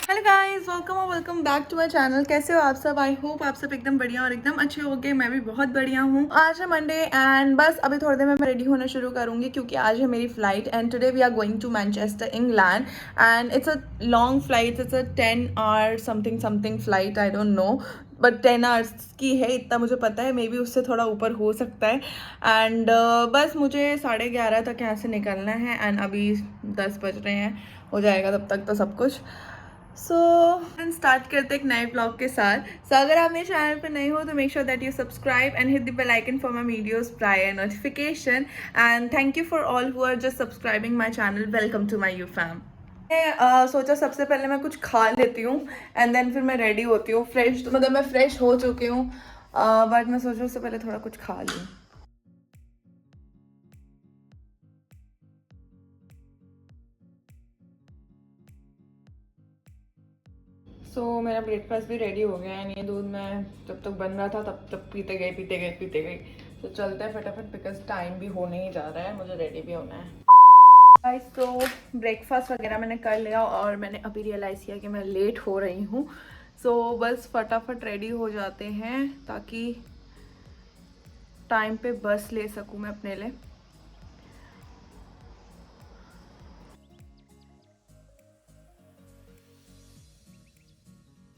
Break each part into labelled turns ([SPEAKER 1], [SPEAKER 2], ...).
[SPEAKER 1] Hello guys, welcome back to my channel. कैसे हो आप सब? आई होप आप सब एकदम बढ़िया और एकदम अच्छे हो गए। मैं भी बहुत बढ़िया हूँ। आज है मंडे एंड बस अभी थोड़ी देर में मैं रेडी होना शुरू करूँगी क्योंकि आज है मेरी flight and today we are going to Manchester England and it's a long flight. It's a 10 hour something something flight, I don't know, but 10 hours की है, इतना मुझे पता है। मे बी उससे थोड़ा ऊपर हो सकता है एंड बस मुझे 11:30 तक यहाँ से निकलना है एंड अभी 10 बज रहे हैं। हो जाएगा तब तक तो सब कुछ। सो स्टार्ट करते एक नए ब्लॉग के साथ। अगर आप मेरे चैनल पर नए हो तो make sure that you subscribe and hit the bell icon for my videos prior notification and thank you for all who are just subscribing my channel. Welcome to my you fam. मैं सोचा सबसे पहले मैं कुछ खा लेती हूँ and then फिर मैं रेडी होती हूँ। फ्रेश तो मतलब मैं फ्रेश हो चुकी हूँ बट मैं सोचा उससे पहले थोड़ा कुछ खा लूँ। मेरा ब्रेकफास्ट भी रेडी हो गया है। ये दूध मैं जब तक बन रहा था तब तक पीते गए। तो चलते हैं फटाफट बिकॉज टाइम भी होने ही जा रहा है, मुझे रेडी भी होना है। गाइस तो ब्रेकफास्ट वगैरह मैंने कर लिया और मैंने अभी रियलाइज़ किया कि मैं लेट हो रही हूँ। बस फटाफट रेडी हो जाते हैं ताकि टाइम पे बस ले सकूँ मैं अपने लिए।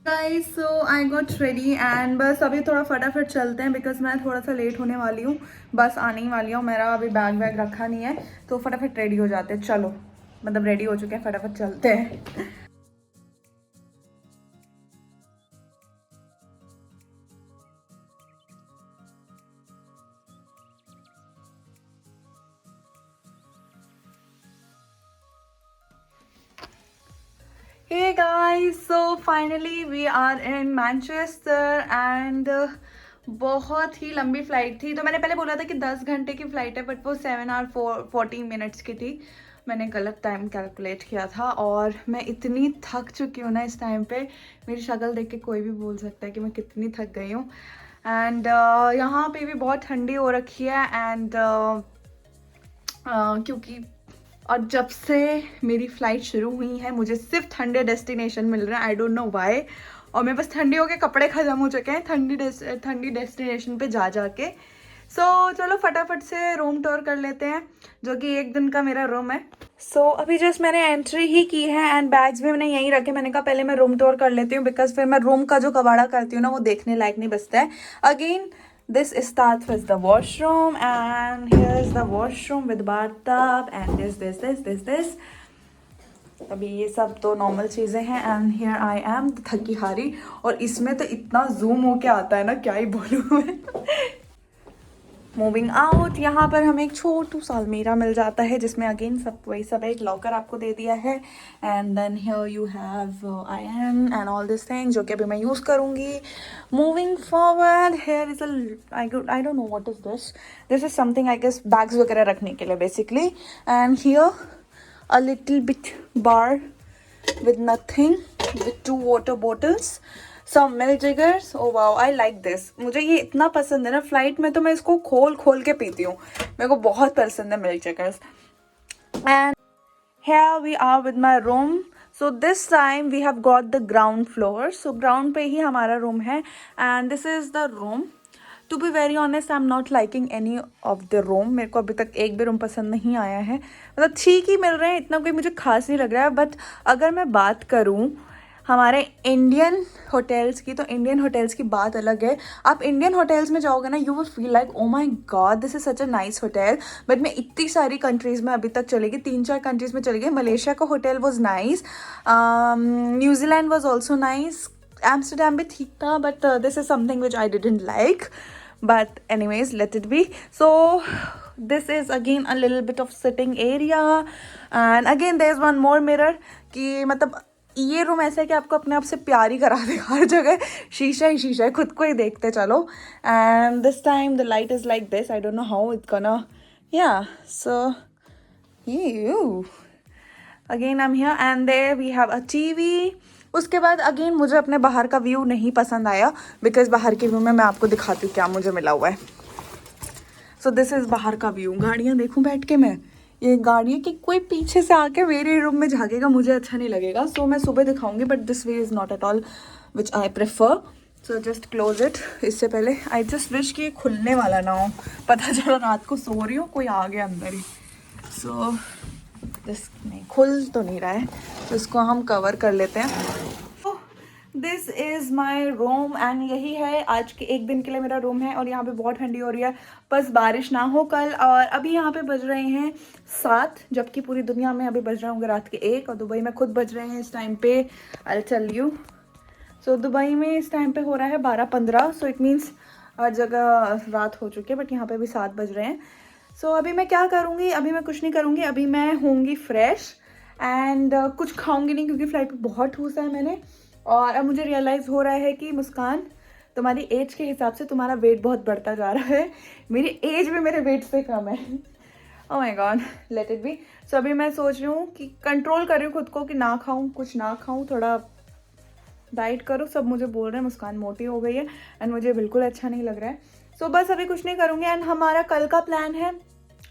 [SPEAKER 1] Guys so I got ready and बस अभी थोड़ा फटाफट चलते हैं बिकॉज मैं थोड़ा सा लेट होने वाली हूँ। बस आने ही वाली हूँ, मेरा अभी बैग वैग रखा नहीं है तो फटाफट रेडी हो जाते हैं। चलो मतलब रेडी हो चुके हैं, फटाफट चलते हैं। Hey guys, so finally we are in Manchester and बहुत ही लंबी फ़्लाइट थी। तो मैंने पहले बोला था कि 10 घंटे की फ़्लाइट है बट वो 7 आवर 40 मिनट्स की थी। मैंने गलत टाइम कैलकुलेट किया था और मैं इतनी थक चुकी हूँ ना इस टाइम पे। मेरी शक्ल देख के कोई भी बोल सकता है कि मैं कितनी थक गई हूँ। एंड यहाँ पे भी बहुत ठंडी हो रखी है एंड क्योंकि और जब से मेरी फ़्लाइट शुरू हुई है मुझे सिर्फ ठंडे डेस्टिनेशन मिल रहे हैं। आई डोंट नो वाई। और मेरे पास ठंडियों के कपड़े ख़त्म हो चुके हैं ठंडी डेस्टिनेशन पे जा जा के। चलो फटाफट से रूम टूर कर लेते हैं जो कि एक दिन का मेरा रूम है। अभी जस्ट मैंने एंट्री ही की है एंड बैग्स भी मैंने यहीं रखे। मैंने कहा पहले मैं रूम टूर कर लेती हूँ बिकॉज फिर मैं रूम का जो कबाड़ा करती हूँ ना वो देखने लायक नहीं बचता है। Again this starts with the washroom and here's the washroom with bathtub and this। अभी ये सब तो नॉर्मल चीज़ें हैं एंड हियर आई एम थकी हारी। और इसमें तो इतना जूम होके आता है ना, क्या ही बोलूँ मैं। मूविंग आउट, यहाँ पर हमें एक छोटू सा अलमीरा मिल जाता है जिसमें अगेन सब वही सब एक लॉकर आपको दे दिया है and then here you have iron and all this thing जो कि अभी मैं यूज़ करूँगी। Moving forward, here is I don't know what is this is something I guess bags वगैरह रखने के लिए basically. And here a little bit bar with nothing, with 2 water bottles, some milk jiggers। oh wow, I like this। मुझे ये इतना पसंद है ना, फ्लाइट में तो मैं इसको खोल खोल के पीती हूँ। मेरे को बहुत पसंद है milk jiggers. And here we are with my room। this time we have got the ground floor। ground पे ही हमारा रूम है and this is the room। To be very honest I am not liking any of the room. मेरे को अभी तक एक भी room पसंद नहीं आया है। मतलब ठीक ही मिल रहे हैं, इतना कोई मुझे खास नहीं लग रहा है। बट अगर मैं बात करूँ हमारे इंडियन होटल्स की तो इंडियन होटल्स की बात अलग है। आप इंडियन होटल्स में जाओगे ना you will feel like oh my God this is such a nice hotel. But मैं इतनी सारी कंट्रीज़ में अभी तक चली गई, 3-4 कंट्रीज़ में चली गई। मलेशिया का hotel was nice, New Zealand was also nice, Amsterdam भी ठीक था but this is something which I didn't like. But anyways, let it be। This is again a little bit of sitting area and again there is one more mirror कि मतलब ये room ऐसा है कि आपको अपने आप से प्यार ही करा देगा। हर जगह शीशा ही शीशा है, खुद को ही देखते चलो। And this time the light is like this, I don't know how it's gonna, yeah, so you again I'm here and there we have a TV। उसके बाद अगेन मुझे अपने बाहर का व्यू नहीं पसंद आया बिकॉज बाहर के व्यू में मैं आपको दिखाती हूँ क्या मुझे मिला हुआ है। दिस इज़ बाहर का व्यू। गाड़ियाँ देखूँ बैठ के मैं, ये गाड़ी है कि कोई पीछे से आके मेरे रूम में झाँकेगा, मुझे अच्छा नहीं लगेगा. सो मैं सुबह दिखाऊंगी, but this way is not at all which I prefer. So just close it. इससे पहले आई जस्ट विश कि ये खुलने वाला ना हो. पता चला रात को सो रही हूँ, कोई आ गया अंदर ही. सो दिस नहीं खुल तो नहीं रहा है, तो इसको हम कवर कर लेते हैं. This is my room and यही है आज के एक दिन के लिए मेरा रूम है. और यहाँ पे बहुत ठंडी हो रही है, बस बारिश ना हो कल. और अभी यहाँ पे बज रहे हैं 7, जबकि पूरी दुनिया में अभी बज रहे होंगे रात के 1, और दुबई में खुद बज रहे हैं इस टाइम पे. I tell you. So Dubai में इस टाइम पे हो रहा है 12:15. सो इट मीन्स हर जगह रात हो चुकी है, बट यहाँ पे भी 7 बज रहे हैं. सो अभी मैं क्या करूँगी, अभी मैं कुछ नहीं करूँगी. अभी मैं होंगी फ्रेश एंड कुछ खाऊंगी नहीं, क्योंकि फ्लाइट पे बहुत ठूसा है मैंने. और अब मुझे रियलाइज़ हो रहा है कि मुस्कान, तुम्हारी एज के हिसाब से तुम्हारा वेट बहुत बढ़ता जा रहा है. मेरी एज भी मेरे वेट से कम है. Oh my god, let it be. So अभी मैं सोच रही हूँ कि कंट्रोल कर रही हूँ खुद को कि ना खाऊँ, कुछ ना खाऊँ, थोड़ा डाइट करो. सब मुझे बोल रहे हैं मुस्कान मोटी हो गई है, एंड मुझे बिल्कुल अच्छा नहीं लग रहा है. सो बस अभी कुछ नहीं करूँगी. एंड हमारा कल का प्लान है,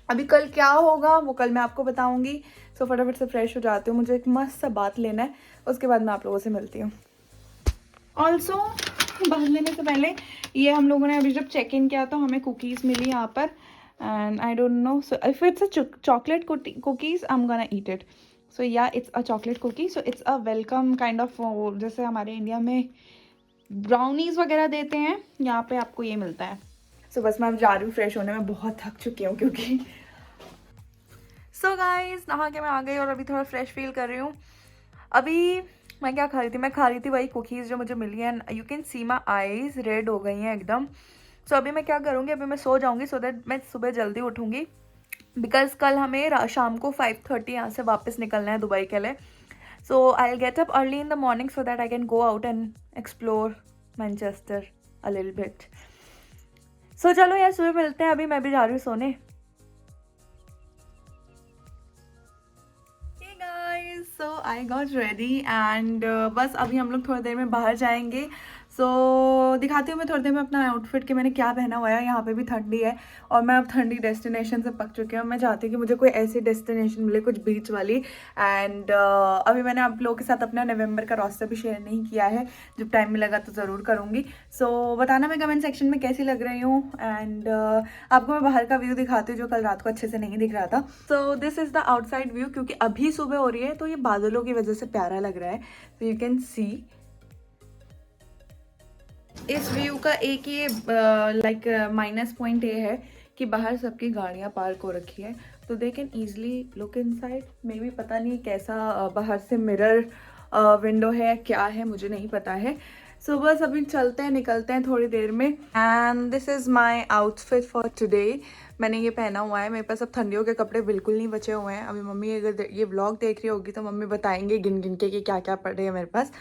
[SPEAKER 1] अभी कल क्या होगा वो कल मैं आपको बताऊँगी. सो फटाफट से फ्रेश हो जाती हूँ, मुझे एक मस्त सा बात लेना है, उसके बाद मैं आप लोगों से मिलती हूँ. ऑल्सो बात लेने से पहले, ये हम लोगों ने अभी जब चेक इन किया तो हमें कुकीज़ मिली यहाँ पर. And I don't know, so if it's a chocolate cookies I am gonna eat it. So yeah it's a chocolate cookie. So it's a welcome kind of, जैसे हमारे इंडिया में brownies वगैरह देते हैं, यहाँ पे आपको ये मिलता है. सो बस मैं अब जा रही हूँ फ्रेश होने में, बहुत थक चुकी हूँ क्योंकि. सो गाइज नहा के मैं आ गई और अभी थोड़ा फ्रेश फील कर रही हूँ. अभी मैं क्या खा रही थी, मैं खा रही थी वही कुकीज़ जो मुझे मिली है. You can see my eyes red हो गई हैं एकदम. सो अभी मैं क्या करूँगी, अभी मैं सो जाऊँगी सो दैट मैं सुबह जल्दी उठूँगी. बिकॉज कल हमें शाम को 5:30 यहाँ से वापस निकलना है दुबई के लिए. So I will get up early in the morning so that I can go out and explore Manchester a little bit. So चलो यार सुबह मिलते हैं. अभी मैं भी जा रही हूँ सोने. सो आई गॉट रेडी एंड बस अभी हम लोग थोड़ी देर में बाहर जाएंगे. सो दिखाती हूँ मैं थोड़ी देर में अपना आउटफिट कि मैंने क्या पहना हुआ है. यहाँ पे भी ठंडी है और मैं अब ठंडी डेस्टिनेशन से पक चुकी हूँ. मैं चाहती हूँ कि मुझे कोई ऐसी डेस्टिनेशन मिले कुछ बीच वाली. एंड अभी मैंने आप लोगों के साथ अपना नवंबर का रोस्टर भी शेयर नहीं किया है, जब टाइम मिलेगा तो ज़रूर करूँगी. सो बताना मैं कमेंट सेक्शन में कैसी लग रही हूँ. एंड आपको मैं बाहर का व्यू दिखाती हूँ जो कल रात को अच्छे से नहीं दिख रहा था. So this is the outside view. क्योंकि अभी सुबह हो रही है तो ये बादलों की वजह से प्यारा लग रहा है. तो यू कैन सी इस व्यू का एक ये लाइक माइनस पॉइंट ये है कि बाहर सबकी गाड़ियाँ पार्क हो रखी है, तो they can easily look inside. May be पता नहीं कैसा बाहर से मिरर विंडो है क्या है, मुझे नहीं पता है. सो बस अभी चलते हैं, निकलते हैं थोड़ी देर में. And this is my outfit for today. मैंने ये पहना हुआ है. मेरे पास अब ठंडियों के कपड़े बिल्कुल नहीं बचे हुए हैं. अभी मम्मी अगर ये व्लॉग देख रही होगी तो मम्मी बताएंगे गिन गिन के कि क्या क्या पड़े हैं मेरे पास.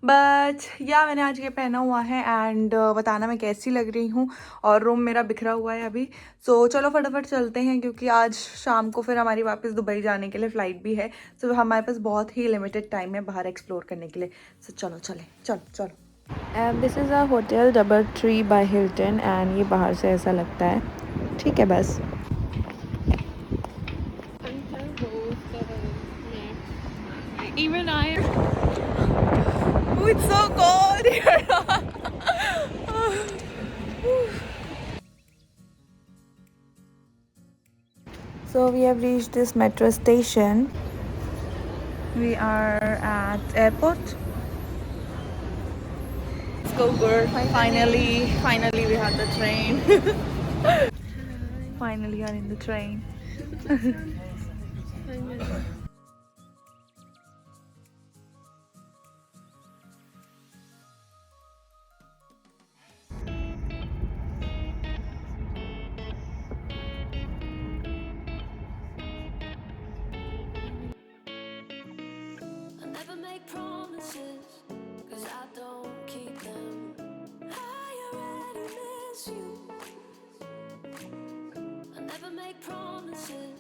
[SPEAKER 1] बट या मैंने आज ये पहना हुआ है. एंड बताना मैं कैसी लग रही हूँ. और रूम मेरा बिखरा हुआ है अभी. सो चलो फटाफट चलते हैं क्योंकि आज शाम को फिर हमारी वापस दुबई जाने के लिए फ़्लाइट भी है. सो हमारे पास बहुत ही लिमिटेड टाइम है बाहर एक्सप्लोर करने के लिए. सो चलो चले चलो चलो. And this is a hotel DoubleTree by Hilton. And ये बाहर से ऐसा लगता है. ठीक है बस. Even I. Oh, it's so cold here. So we have reached this metro station. We are at airport. Let's go, girl. Finally we had the train. Finally are in the train.
[SPEAKER 2] Never make promises, 'cause I don't keep them. I already miss you. I never make promises,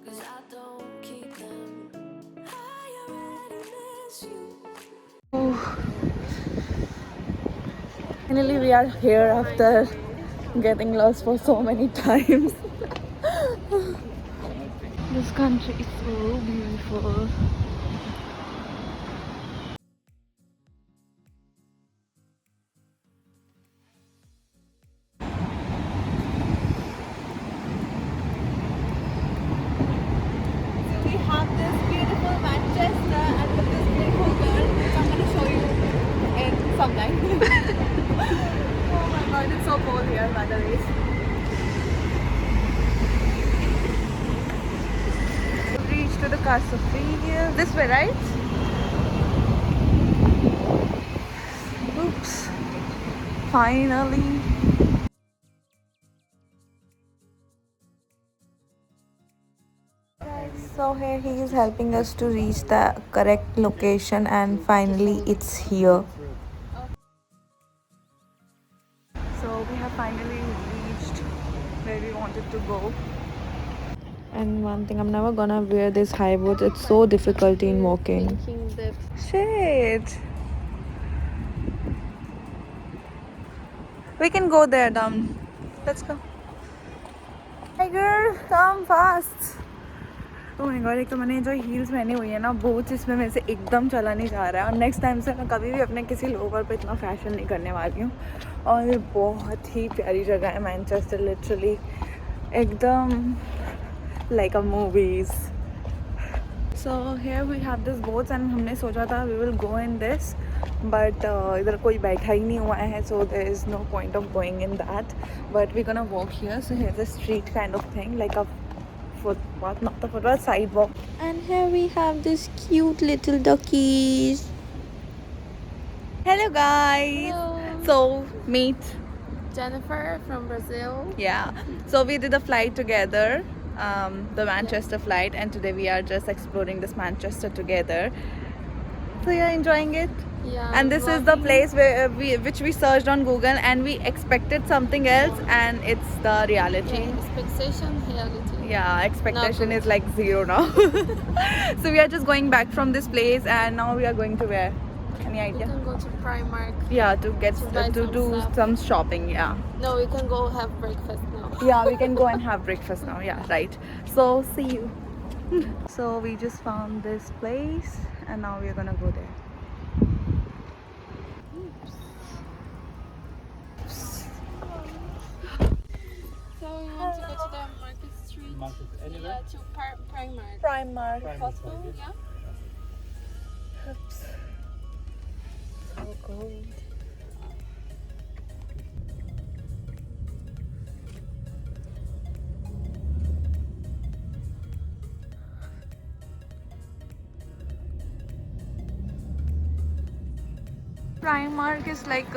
[SPEAKER 2] 'cause I don't keep them. I already miss you.
[SPEAKER 1] Finally we are here after getting lost for so many times. This country is so beautiful. So we have this beautiful Manchester and with this beautiful girl, which I'm gonna show you in some time. Oh my god, it's so cold here by the way. Reach to the Castle Hill. This way, right? Oops. Finally. So here he is helping us to reach the correct location and finally it's here. So we have finally reached where we wanted to go. And one thing, I'm never gonna wear this high boots. It's so difficult in walking. Shit. We can go there down. Let's go. Tiger, come fast. Oh my god, एक तो मैंने जो heels पहनी हुई है ना, boots इसमें मेरे से एकदम चला नहीं जा रहा है और नेक्स्ट टाइम से मैं कभी भी अपने किसी लोवर पे इतना फैशन नहीं करने वाली हूँ. और ये बहुत ही प्यारी जगह है मैनचेस्टर, लिटरली एकदम like a movies. So here we have this boats and हमने सोचा था we will go in this, but इधर कोई बैठा ही नहीं हुआ है, so there is no point of going in that. But we're gonna walk here. So here's a street kind of thing, like a footpath, not a footpath, sidewalk.
[SPEAKER 3] And here we have this cute little duckies.
[SPEAKER 1] Hello guys.
[SPEAKER 3] Hello.
[SPEAKER 1] So meet.
[SPEAKER 3] Jennifer from Brazil.
[SPEAKER 1] Yeah. So we did a flight together, the Manchester flight, and today we are just exploring this Manchester together. So you're enjoying it?
[SPEAKER 3] Yeah.
[SPEAKER 1] And this is the place where which we searched on Google and we expected something else and it's the reality.
[SPEAKER 3] Expectation, reality.
[SPEAKER 1] Yeah, expectation
[SPEAKER 3] Not
[SPEAKER 1] is like zero now. So we are just going back from this place and now we are going to where? Any
[SPEAKER 3] We
[SPEAKER 1] idea?
[SPEAKER 3] can go to Primark.
[SPEAKER 1] Yeah, to get
[SPEAKER 3] To buy
[SPEAKER 1] to
[SPEAKER 3] some
[SPEAKER 1] do
[SPEAKER 3] stuff.
[SPEAKER 1] some shopping. Yeah.
[SPEAKER 3] No, we can go have breakfast now.
[SPEAKER 1] Yeah, we can go and have breakfast now. Yeah, right. So see you. So we just found this place and now we are gonna go there.
[SPEAKER 3] So we want to go to the Market Street.
[SPEAKER 4] Market anywhere?
[SPEAKER 3] Yeah, to Primark.
[SPEAKER 1] Primark.
[SPEAKER 3] Possible? Yeah.
[SPEAKER 1] Oops. So cold. Primark is like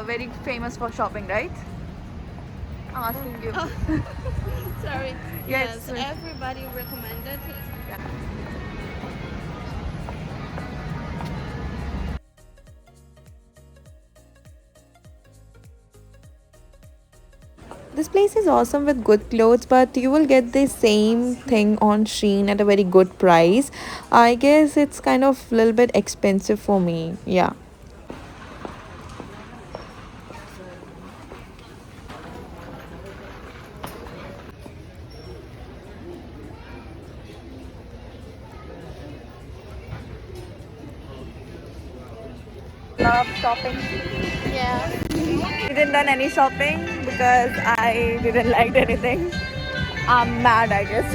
[SPEAKER 1] very famous for shopping, right? I'm asking you.
[SPEAKER 3] Sorry.
[SPEAKER 1] Yes.
[SPEAKER 3] Yes, everybody recommended it. This place is awesome with good clothes, but you will get the same thing on Shein at a very good price. I guess it's kind of a little bit expensive for me. Yeah.
[SPEAKER 1] Love shopping.
[SPEAKER 3] Yeah.
[SPEAKER 1] We didn't done any shopping because I didn't like anything. I'm mad, I guess.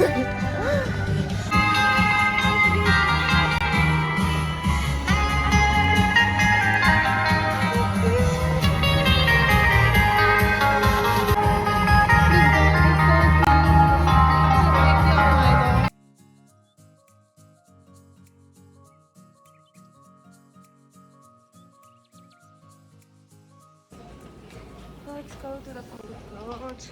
[SPEAKER 1] Let's go to the food court.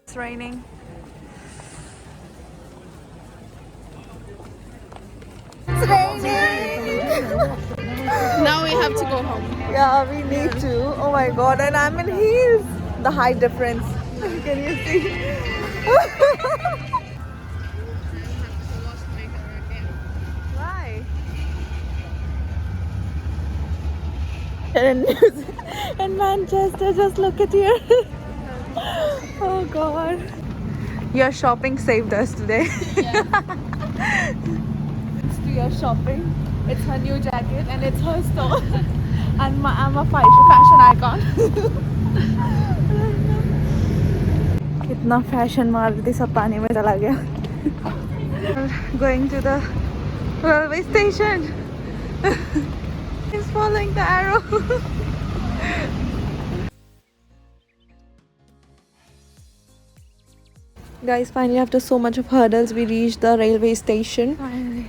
[SPEAKER 1] It's raining. It's raining.
[SPEAKER 3] Now we have to go home.
[SPEAKER 1] Yeah, we need to. Oh my god, and I'm in heels. the height difference. Can you see? Why? In Manchester, just look at here. Oh God. Your shopping saved us today.
[SPEAKER 4] Yeah.
[SPEAKER 1] Thanks to your shopping. It's her new jacket and it's her store. And I'm a fashion icon. कितना fashion मार रही थी, सब पानी में चला गया. Going to the railway station. He's following the arrow.
[SPEAKER 3] Guys, finally after so much of hurdles, we reached the railway station.
[SPEAKER 1] Finally.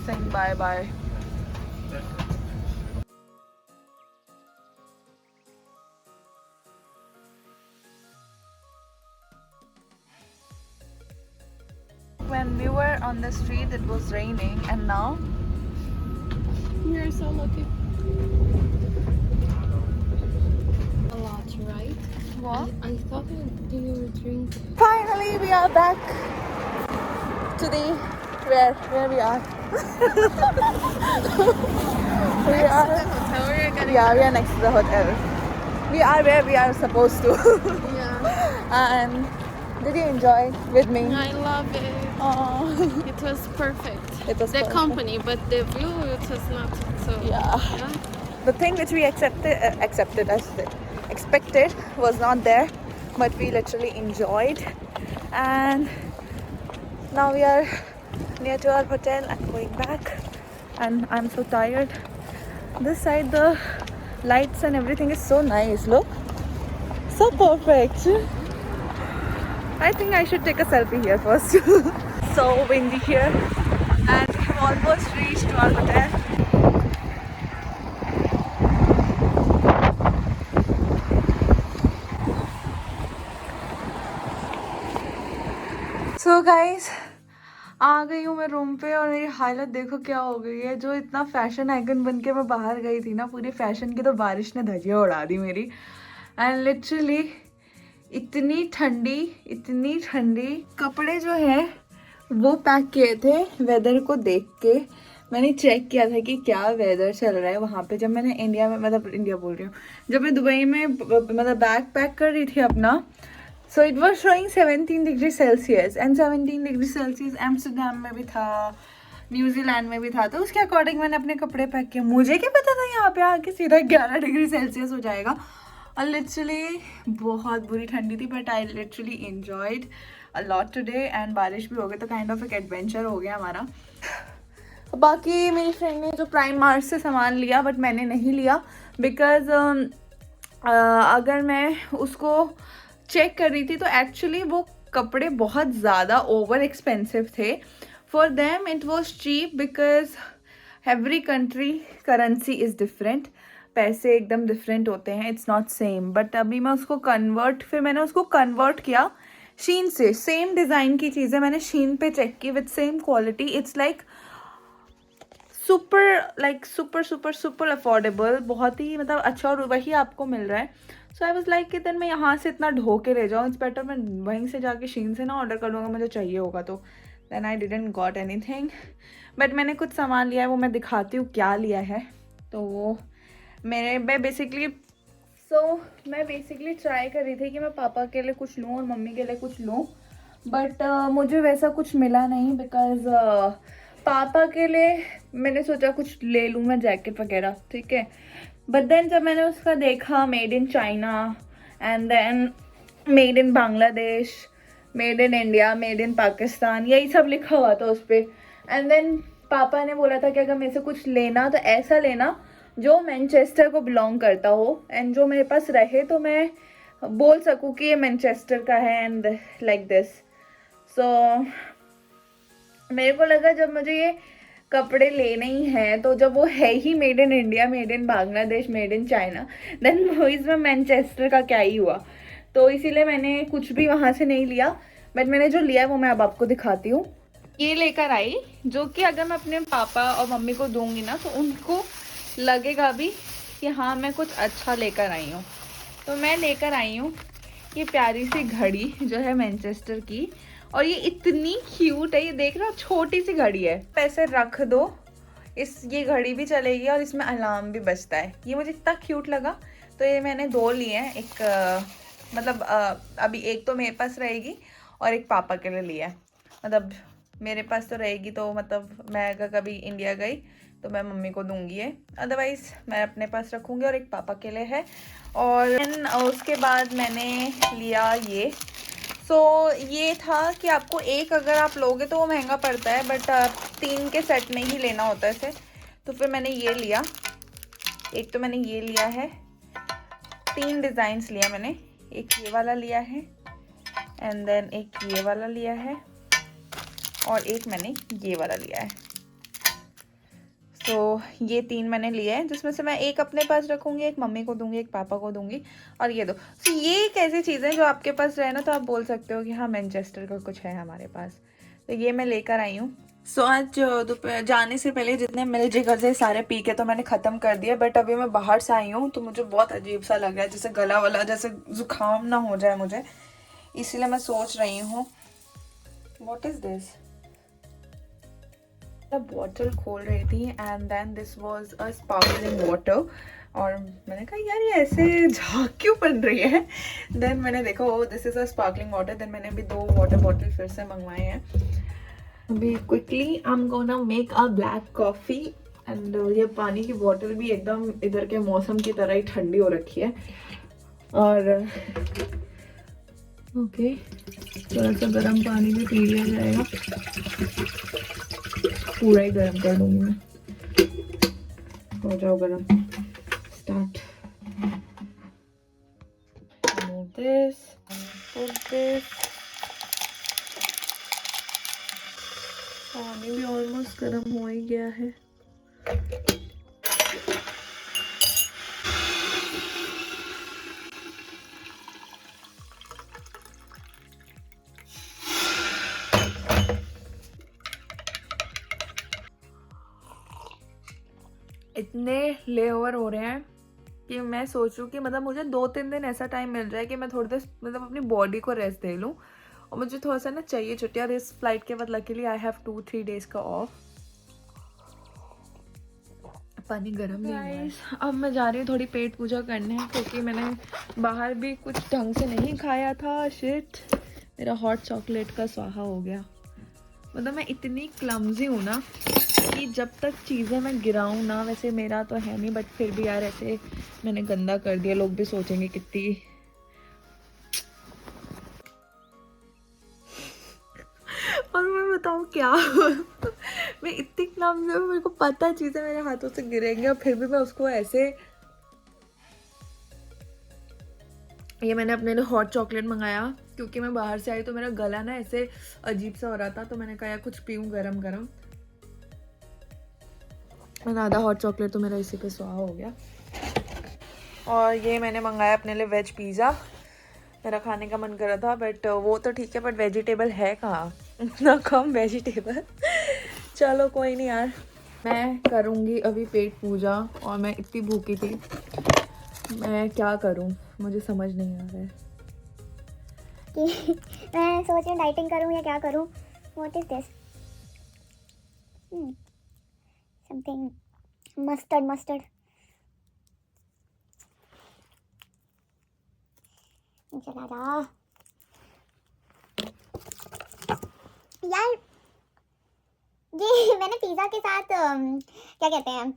[SPEAKER 1] Saying bye bye. When we were on the street, it was raining, and now
[SPEAKER 4] You're so lucky. A lot, right?
[SPEAKER 1] what?
[SPEAKER 4] I thought you were drinking.
[SPEAKER 1] Finally, we are back to the where we are. We are. Yeah, we are next to the hotel. We are where we are supposed to.
[SPEAKER 4] Yeah.
[SPEAKER 1] And did you enjoy with me?
[SPEAKER 4] I love it.
[SPEAKER 1] Oh,
[SPEAKER 4] It was perfect.
[SPEAKER 1] it was
[SPEAKER 4] The
[SPEAKER 1] perfect.
[SPEAKER 4] company, but the view, it was not so.
[SPEAKER 1] Yeah.
[SPEAKER 4] Yeah.
[SPEAKER 1] The thing which we expected was not there, but we literally enjoyed. And now we are near to our hotel and going back. And I'm so tired. This side, the lights and everything is so nice. Look, so perfect. I think I should take a selfie here first. So windy here, and we have almost reached our hotel. So guys, आ गई हूँ मैं room पे और मेरी हालत देखो क्या हो गई है. जो इतना फैशन आइकन बन के मैं बाहर गई थी ना, पूरी फैशन की तो बारिश ने धजिया उड़ा दी मेरी. एंड लिटरली इतनी ठंडी कपड़े जो है वो पैक किए थे वेदर को देख के. मैंने चेक किया था कि क्या वेदर चल रहा है वहाँ पे. जब मैंने इंडिया में, मतलब इंडिया बोल रही हूँ, जब मैं दुबई में मतलब बैग पैक कर रही थी अपना, so it was showing 17 degree Celsius. And 17 degree Celsius Amsterdam में भी था, न्यूजीलैंड में भी था. तो उसके अकॉर्डिंग मैंने अपने कपड़े पैक किए. मुझे क्या पता था यहाँ पे आके सीधा 11 डिग्री सेल्सियस हो जाएगा. और लिटरली बहुत बुरी ठंडी थी, but I literally enjoyed a lot today. And बारिश भी हो गई तो काइंड ऑफ एक एडवेंचर हो गया हमारा. बाकी मेरी फ्रेंड ने जो प्राइम मार्ट से सामान लिया, बट मैंने नहीं लिया बिकॉज अगर मैं उसको चेक कर रही थी तो एक्चुअली वो कपड़े बहुत ज़्यादा ओवर एक्सपेंसिव थे. For them it was cheap because every country currency is different. पैसे एकदम डिफरेंट होते हैं, इट्स नॉट सेम. बट अभी मैं उसको फिर मैंने उसको कन्वर्ट किया शीन से. सेम डिज़ाइन की चीज़ें मैंने शीन पे चेक की with same quality. It's like super affordable, बहुत ही मतलब अच्छा, और वही आपको मिल रहा है. सो आई वाज लाइक कि देन मैं यहाँ से इतना ढो के ले जाऊँ, इट्स बेटर मैं वहीं से जाके शीन से ना ऑर्डर कर लूँगा, मुझे चाहिए होगा तो. Then I didn't got anything, but मैंने कुछ सामान लिया है, वो मैं दिखाती हूँ क्या लिया है. तो वो मैं बेसिकली ट्राई कर रही थी कि मैं पापा के लिए कुछ लूँ और मम्मी के लिए कुछ लूँ, बट मुझे वैसा कुछ मिला नहीं. बिकॉज पापा के लिए मैंने सोचा कुछ ले लूँ मैं, जैकेट वगैरह, ठीक है. बट देन जब मैंने उसका देखा made in China and then made in Bangladesh, made in India, made in Pakistan, यही सब लिखा हुआ था उस पर. एंड देन पापा ने बोला था कि अगर मेरे से कुछ लेना तो ऐसा लेना जो मैनचेस्टर को बिलोंग करता हो, एंड जो मेरे पास रहे तो मैं बोल सकूँ कि ये मैनचेस्टर का है, एंड लाइक दिस. सो मेरे को लगा जब मुझे ये कपड़े लेने ही हैं, तो जब वो है ही made in India, made in Bangladesh, made in China, then वो इसमें मैनचेस्टर का क्या ही हुआ। तो इसीलिए मैंने कुछ भी वहाँ से नहीं लिया, बट मैंने जो लिया है वो मैं अब आपको दिखाती हूँ। ये लेकर आई, जो कि अगर मैं अपने पापा और मम्मी को दूंगी ना तो उनको लगेगा भी कि हाँ मैं कुछ अच्छा लेकर आई हूँ। तो मैं लेकर आई हूँ ये प्यारी सी घड़ी जो है मैनचेस्टर की, और ये इतनी क्यूट है, ये देख रहे हो, छोटी सी घड़ी है, पैसे रख दो ये घड़ी भी चलेगी और इसमें अलार्म भी बजता है। ये मुझे इतना क्यूट लगा, तो ये मैंने 2 लिए हैं। एक मतलब अभी एक तो मेरे पास रहेगी और एक पापा के लिए लिया है। मतलब मेरे पास तो रहेगी, तो मतलब मैं अगर कभी इंडिया गई तो मैं मम्मी को दूंगी है, अदरवाइज़ मैं अपने पास रखूँगी, और एक पापा के लिए है। और उसके बाद मैंने लिया ये। ये था कि आपको एक अगर आप लोगे तो वो महंगा पड़ता है, बट 3 के सेट में ही लेना होता है इसे। तो फिर मैंने ये लिया। एक तो मैंने ये लिया है, 3 डिज़ाइंस लिया मैंने। एक ये वाला लिया है, एंड देन एक ये वाला लिया है, और एक मैंने ये वाला लिया है। ये 3 मैंने लिए हैं, जिसमें से मैं एक अपने पास रखूँगी, एक मम्मी को दूंगी, एक पापा को दूंगी, और ये 2। ये एक ऐसी चीज़ है जो आपके पास रहे ना तो आप बोल सकते हो कि हाँ मैनचेस्टर का कुछ है हमारे पास। तो ये मैं लेकर आई हूँ। आज दोपहर जाने से पहले जितने मेरे जिगर से सारे पी के तो मैंने ख़त्म कर दिया, बट अभी मैं बाहर से आई हूँ तो मुझे बहुत अजीब सा लग रहा है, जैसे गला वाला, जैसे जुकाम ना हो जाए मुझे, इसीलिए मैं सोच रही हूँ। What is this? बॉटल खोल रही थी, and then this was a sparkling water, और मैंने कहा यार ये ऐसे झाग क्यों बन रही है। देन मैंने देखा oh this is a sparkling water. Then मैंने अभी 2 वाटर बॉटल फिर से मंगवाए हैं। अभी quickly I am gonna make a black coffee, and ये पानी की बॉटल भी एकदम इधर के मौसम की तरह ही ठंडी हो रखी है। और ओके, थोड़ा सा गर्म पानी भी पी लिया जाएगा, पूरा ही गर्म कर दूंगी मैं। हो जाओ गर्म, start. Remove this, put this। पानी भी ऑलमोस्ट गर्म हो ही गया है। इतने लेओवर हो रहे हैं कि मैं सोचूं कि मतलब मुझे 2-3 दिन ऐसा टाइम मिल रहा है कि मैं थोड़ी देर मतलब अपनी बॉडी को रेस्ट दे लूं, और मुझे थोड़ा सा ना चाहिए छुट्टी। और इस फ्लाइट के बाद लकीली आई हैव 2-3 डेज का ऑफ। पानी गर्म नहीं हुआ है। अब मैं जा रही हूँ थोड़ी पेट पूजा करने, क्योंकि मैंने बाहर भी कुछ ढंग से नहीं खाया था। शिट, मेरा हॉट चॉकलेट का स्वाहा हो गया। मतलब मैं इतनी क्लमजी हूँ ना कि जब तक चीज़ें मैं गिराऊँ ना, वैसे मेरा तो है नहीं, बट फिर भी यार ऐसे मैंने गंदा कर दिया, लोग भी सोचेंगे कितनी। और मैं बताऊँ क्या मैं इतनी क्लमजी हूँ, मेरे को पता है चीज़ें मेरे हाथों से गिरेंगी, और फिर भी मैं उसको ऐसे। ये मैंने अपने लिए हॉट चॉकलेट मंगाया, क्योंकि मैं बाहर से आई तो मेरा गला ना ऐसे अजीब सा हो रहा था, तो मैंने कहा यार कुछ पीऊँ गरम गरम। और आधा हॉट चॉकलेट तो मेरा इसी पे स्वाहा हो गया। और ये मैंने मंगाया अपने लिए वेज पिज़्ज़ा। मेरा खाने का मन कर रहा था, बट वो तो ठीक है, बट वेजिटेबल है कहाँ, इतना कम वेजिटेबल। चलो कोई नहीं यार, मैं करूँगी अभी पेट पूजा, और मैं इतनी भूखी थी, मैं क्या करूँ मुझे समझ नहीं आ रहा है
[SPEAKER 5] कि मैं सोच रही हूँ डाइटिंग करूँ या क्या करूँ। What is this? Something mustard. चला जा यार। ये मैंने पिज़्ज़ा के साथ क्या कहते हैं,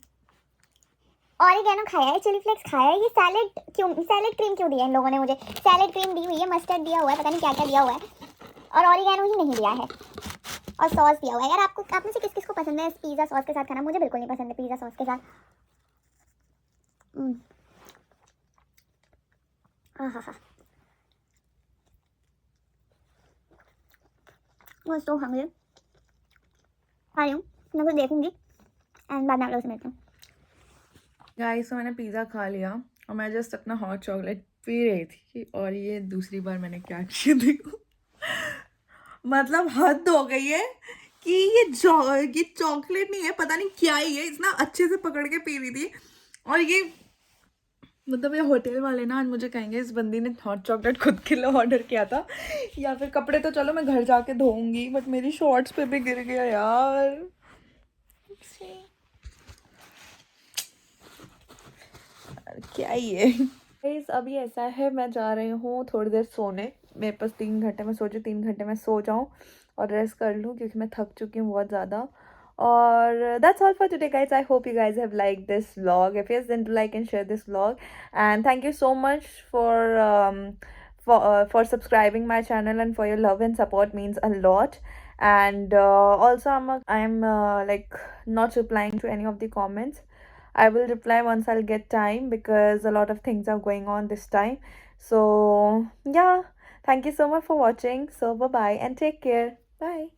[SPEAKER 5] ऑरिगेनो खाया है, चिली फ्लेक्स खाया है। ये सैलेड क्रीम क्यों दी है इन लोगों ने मुझे? सैलेड क्रीम दी हुई है, मस्टर्ड दिया हुआ है, पता नहीं क्या क्या दिया हुआ है, और ऑरिगेनो ही नहीं दिया है, और सॉस दिया हुआ है। यार आप में से किस किस को पसंद है पिज़्ज़ा सॉस के साथ खाना? मुझे बिल्कुल नहीं पसंद है पिज़्ज़ा सॉस के साथ। हाँ मैं तो हंग्री खा रही हूँ मैं कुछ देखूंगी एंड बाद में आप लोगों से मिलती हूँ।
[SPEAKER 1] गाइस, तो मैंने पिज़्ज़ा खा लिया और मैं जस्ट अपना हॉट चॉकलेट पी रही थी और ये दूसरी बार मैंने क्या किया देखो। मतलब हद हो गई है कि ये चॉकलेट नहीं है, पता नहीं क्या ही है, इतना अच्छे से पकड़ के पी रही थी। और ये मतलब ये होटल वाले ना आज मुझे कहेंगे इस बंदी ने हॉट चॉकलेट खुद के लिए ऑर्डर किया था, या फिर कपड़े तो चलो मैं घर जाके धोऊंगी, बट मेरी शॉर्ट्स पे भी गिर गया यार। क्या ही है। Guys, अभी ऐसा है मैं जा रही हूँ थोड़ी देर सोने। मेरे पास 3 घंटे, मैं सोची 3 घंटे में सो जाऊँ और रेस्ट कर लूँ क्योंकि मैं थक चुकी हूँ बहुत ज़्यादा। और that's all for today guys. I hope you guys have liked this vlog. If yes, then do like and share this vlog. And thank you so much for subscribing my channel, and for your love and support means a lot. And also I'm like not replying to any of the comments. I will reply once I'll get time because a lot of things are going on this time. So yeah, thank you so much for watching. So bye bye and take care. Bye.